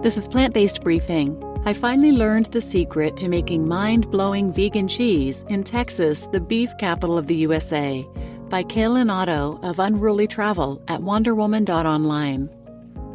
This is Plant-Based Briefing. I finally learned the secret to making mind-blowing vegan cheese in Texas, the beef capital of the USA, by Calen Otto of Unruly Travel at wanderwoman.online.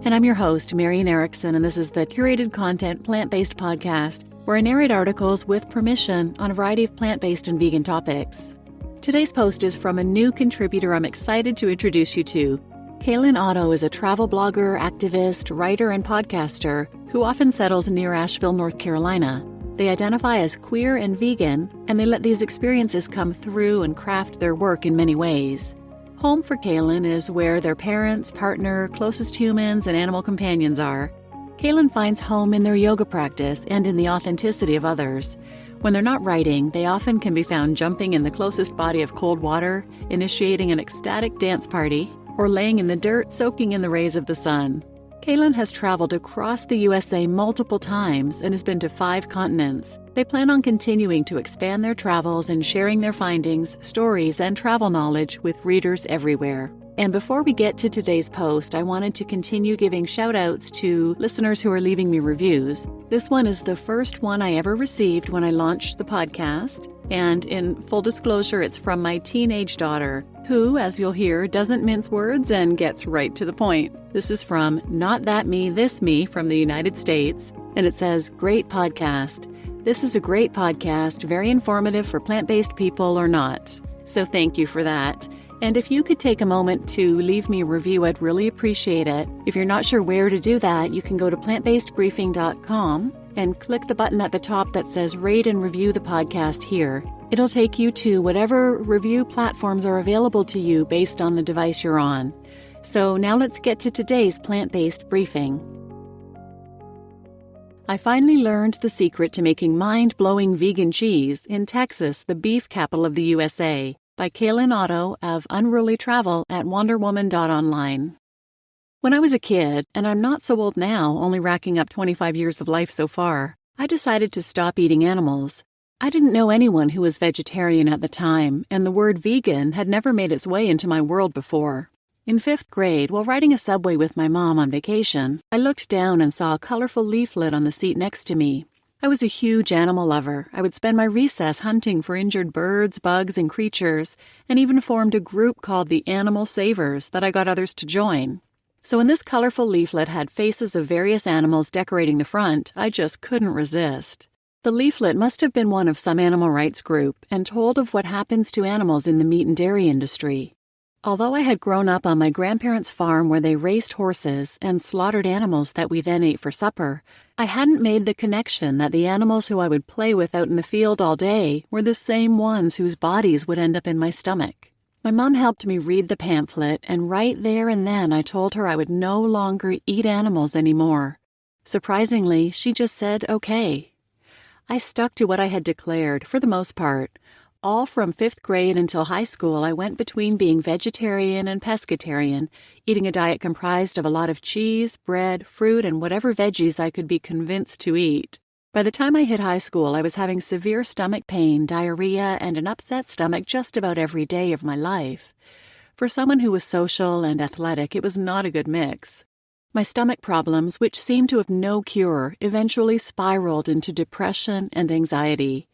And I'm your host, Marian Erickson, and this is the curated content plant-based podcast where I narrate articles with permission on a variety of plant-based and vegan topics. Today's post is from a new contributor I'm excited to introduce you to. Calen Otto is a travel blogger, activist, writer, and podcaster who often settles near Asheville, North Carolina. They identify as queer and vegan, and they let these experiences come through and craft their work in many ways. Home for Calen is where their parents, partner, closest humans, and animal companions are. Calen finds home in their yoga practice and in the authenticity of others. When they're not writing, they often can be found jumping in the closest body of cold water, initiating an ecstatic dance party, or laying in the dirt soaking in the rays of the sun. Calen has traveled across the USA multiple times and has been to 5 continents. They plan on continuing to expand their travels and sharing their findings, stories, and travel knowledge with readers everywhere. And before we get to today's post, I wanted to continue giving shout-outs to listeners who are leaving me reviews. This one is the first one I ever received when I launched the podcast. And in full disclosure, it's from my teenage daughter, who, as you'll hear, doesn't mince words and gets right to the point. This is from Not That Me, This Me from the United States, and it says, "Great podcast. This is a great podcast, very informative for plant-based people or not." So thank you for that. And if you could take a moment to leave me a review, I'd really appreciate it. If you're not sure where to do that, you can go to plantbasedbriefing.com and click the button at the top that says Rate and Review the Podcast here. It'll take you to whatever review platforms are available to you based on the device you're on. So now let's get to today's plant-based briefing. I finally learned the secret to making mind-blowing vegan cheese in Texas, the beef capital of the USA, by Calen Otto of Unruly Travel at wanderwoman.online. When I was a kid, and I'm not so old now, only racking up 25 years of life so far, I decided to stop eating animals. I didn't know anyone who was vegetarian at the time, and the word vegan had never made its way into my world before. In 5th grade, while riding a subway with my mom on vacation, I looked down and saw a colorful leaflet on the seat next to me. I was a huge animal lover. I would spend my recess hunting for injured birds, bugs, and creatures, and even formed a group called the Animal Savers that I got others to join. So when this colorful leaflet had faces of various animals decorating the front, I just couldn't resist. The leaflet must have been one of some animal rights group and told of what happens to animals in the meat and dairy industry. Although I had grown up on my grandparents' farm where they raised horses and slaughtered animals that we then ate for supper, I hadn't made the connection that the animals who I would play with out in the field all day were the same ones whose bodies would end up in my stomach. My mom helped me read the pamphlet, and right there and then I told her I would no longer eat animals anymore. Surprisingly, she just said, okay. I stuck to what I had declared, for the most part. All from 5th grade until high school, I went between being vegetarian and pescatarian, eating a diet comprised of a lot of cheese, bread, fruit, and whatever veggies I could be convinced to eat. By the time I hit high school, I was having severe stomach pain, diarrhea, and an upset stomach just about every day of my life. For someone who was social and athletic, it was not a good mix. My stomach problems, which seemed to have no cure, eventually spiraled into depression and anxiety.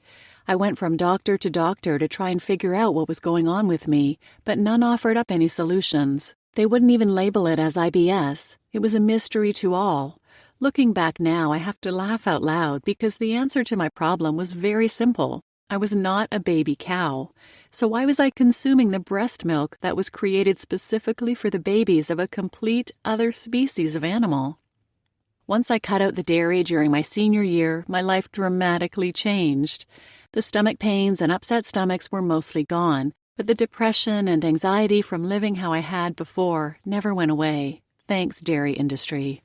I went from doctor to doctor to try and figure out what was going on with me, but none offered up any solutions. They wouldn't even label it as IBS. It was a mystery to all. Looking back now, I have to laugh out loud because the answer to my problem was very simple. I was not a baby cow. So why was I consuming the breast milk that was created specifically for the babies of a complete other species of animal? Once I cut out the dairy during my senior year, my life dramatically changed. The stomach pains and upset stomachs were mostly gone, but the depression and anxiety from living how I had before never went away. Thanks, dairy industry.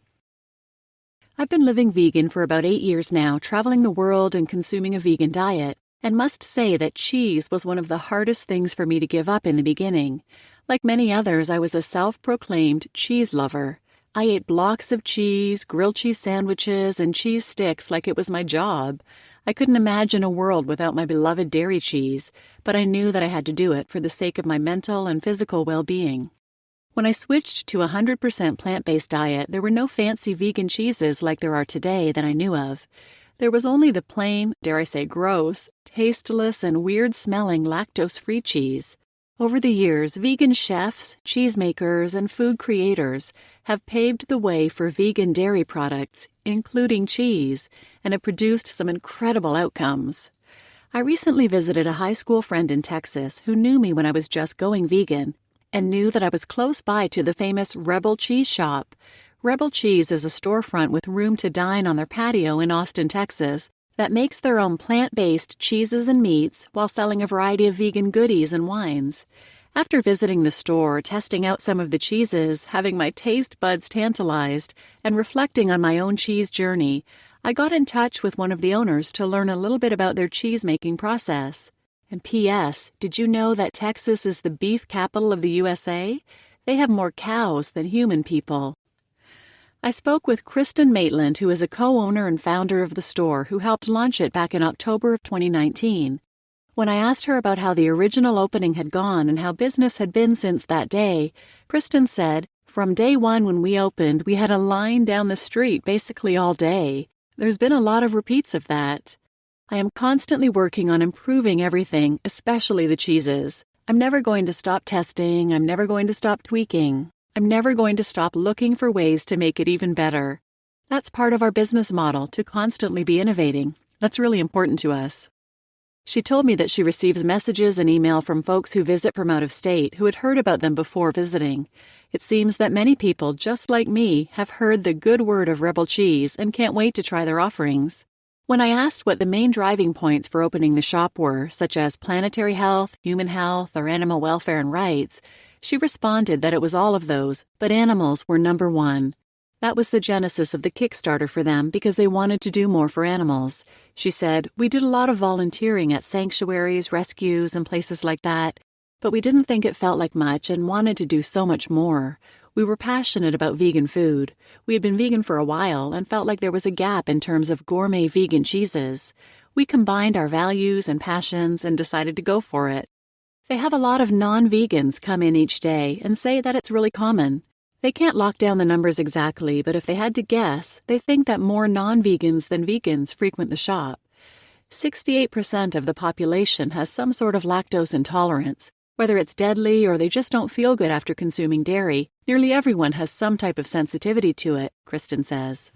I've been living vegan for about 8 years now, traveling the world and consuming a vegan diet, and must say that cheese was one of the hardest things for me to give up in the beginning. Like many others, I was a self-proclaimed cheese lover. I ate blocks of cheese, grilled cheese sandwiches, and cheese sticks like it was my job. I couldn't imagine a world without my beloved dairy cheese, but I knew that I had to do it for the sake of my mental and physical well-being. When I switched to a 100% plant-based diet, there were no fancy vegan cheeses like there are today that I knew of. There was only the plain, dare I say gross, tasteless, and weird-smelling lactose-free cheese. Over the years, vegan chefs, cheesemakers, and food creators have paved the way for vegan dairy products, including cheese, and have produced some incredible outcomes. I recently visited a high school friend in Texas who knew me when I was just going vegan and knew that I was close by to the famous Rebelcheese shop. Rebelcheese is a storefront with room to dine on their patio in Austin, Texas, that makes their own plant-based cheeses and meats while selling a variety of vegan goodies and wines. After visiting the store, testing out some of the cheeses, having my taste buds tantalized, and reflecting on my own cheese journey, I got in touch with one of the owners to learn a little bit about their cheese-making process. And P.S., did you know that Texas is the beef capital of the USA? They have more cows than human people. I spoke with Kristen Maitland, who is a co-owner and founder of the store, who helped launch it back in October of 2019. When I asked her about how the original opening had gone and how business had been since that day, Kristen said, "From day one when we opened, we had a line down the street basically all day. There's been a lot of repeats of that. I am constantly working on improving everything, especially the cheeses. I'm never going to stop testing. I'm never going to stop tweaking. I'm never going to stop looking for ways to make it even better. That's part of our business model, to constantly be innovating. That's really important to us." She told me that she receives messages and email from folks who visit from out of state who had heard about them before visiting. It seems that many people, just like me, have heard the good word of Rebelcheese and can't wait to try their offerings. When I asked what the main driving points for opening the shop were, such as planetary health, human health, or animal welfare and rights, she responded that it was all of those, but animals were number one. That was the genesis of the Kickstarter for them because they wanted to do more for animals. She said, "We did a lot of volunteering at sanctuaries, rescues, and places like that, but we didn't think it felt like much and wanted to do so much more. We were passionate about vegan food. We had been vegan for a while and felt like there was a gap in terms of gourmet vegan cheeses. We combined our values and passions and decided to go for it. They have a lot of non-vegans come in each day and say that it's really common. They can't lock down the numbers exactly, but if they had to guess, they think that more non-vegans than vegans frequent the shop. 68% of the population has some sort of lactose intolerance. Whether it's deadly or they just don't feel good after consuming dairy, nearly everyone has some type of sensitivity to it," Kristen says.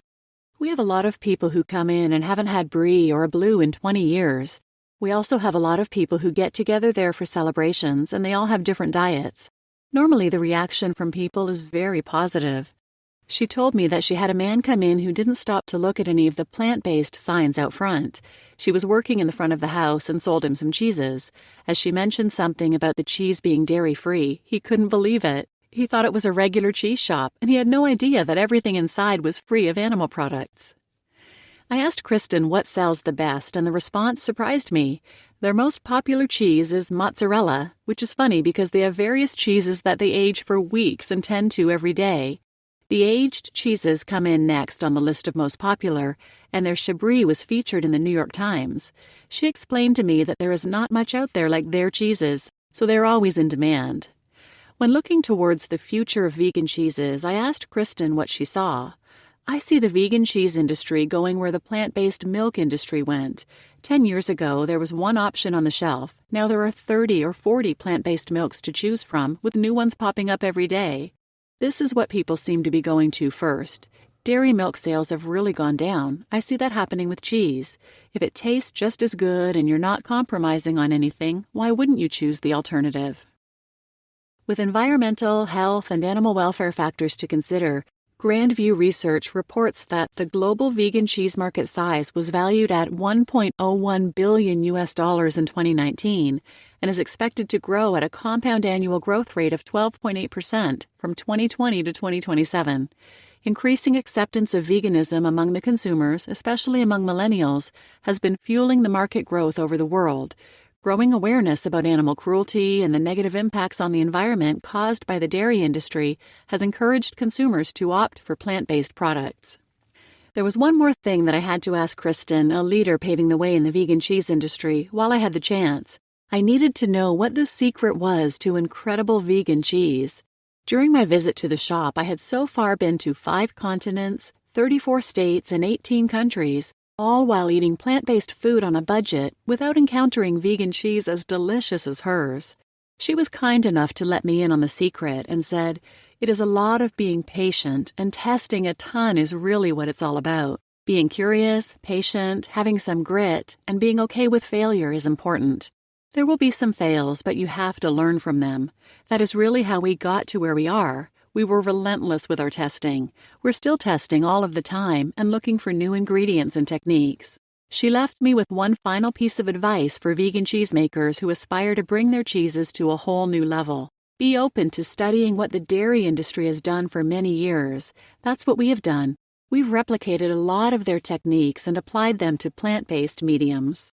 "We have a lot of people who come in and haven't had brie or a blue in 20 years. We also have a lot of people who get together there for celebrations, and they all have different diets. Normally, the reaction from people is very positive." She told me that she had a man come in who didn't stop to look at any of the plant-based signs out front. She was working in the front of the house and sold him some cheeses. As she mentioned something about the cheese being dairy-free, he couldn't believe it. He thought it was a regular cheese shop, and he had no idea that everything inside was free of animal products. I asked Kristen what sells the best, and the response surprised me. Their most popular cheese is mozzarella, which is funny because they have various cheeses that they age for weeks and tend to every day. The aged cheeses come in next on the list of most popular, and their brie was featured in the New York Times. She explained to me that there is not much out there like their cheeses, so they're always in demand. When looking towards the future of vegan cheeses, I asked Kristen what she saw. "I see the vegan cheese industry going where the plant-based milk industry went. 10 years ago, there was one option on the shelf. Now there are 30 or 40 plant-based milks to choose from, with new ones popping up every day. This is what people seem to be going to first. Dairy milk sales have really gone down. I see that happening with cheese. If it tastes just as good and you're not compromising on anything, why wouldn't you choose the alternative?" With environmental, health, and animal welfare factors to consider, Grandview Research reports that the global vegan cheese market size was valued at $1.01 billion in 2019 and is expected to grow at a compound annual growth rate of 12.8% from 2020 to 2027. Increasing acceptance of veganism among the consumers, especially among millennials, has been fueling the market growth over the world. Growing awareness about animal cruelty and the negative impacts on the environment caused by the dairy industry has encouraged consumers to opt for plant-based products. There was one more thing that I had to ask Kristen, a leader paving the way in the vegan cheese industry, while I had the chance. I needed to know what the secret was to incredible vegan cheese. During my visit to the shop, I had so far been to 5 continents, 34 states, and 18 countries, all while eating plant-based food on a budget without encountering vegan cheese as delicious as hers. She was kind enough to let me in on the secret and said, "It is a lot of being patient, and testing a ton is really what it's all about. Being curious, patient, having some grit, and being okay with failure is important. There will be some fails, but you have to learn from them. That is really how we got to where we are. We were relentless with our testing. We're still testing all of the time and looking for new ingredients and techniques." She left me with one final piece of advice for vegan cheesemakers who aspire to bring their cheeses to a whole new level. Be open to studying what the dairy industry has done for many years. That's what we have done. We've replicated a lot of their techniques and applied them to plant-based mediums.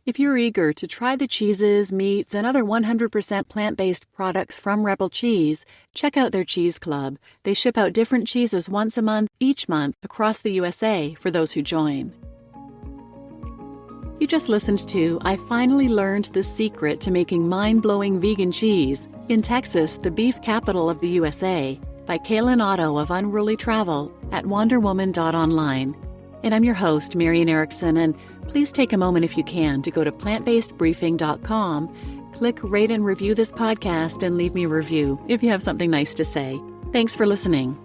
If you're eager to try the cheeses, meats, and other 100% plant-based products from Rebel Cheese, check out their cheese club. They ship out different cheeses once a month, each month, across the USA for those who join. You just listened to I Finally Learned the Secret to Making Mind-Blowing Vegan Cheese in Texas, the beef capital of the USA, by Calen Otto of Unruly Travel at wanderwoman.online. And I'm your host, Marian Erickson, and please take a moment if you can to go to plantbasedbriefing.com, click rate and review this podcast, and leave me a review if you have something nice to say. Thanks for listening.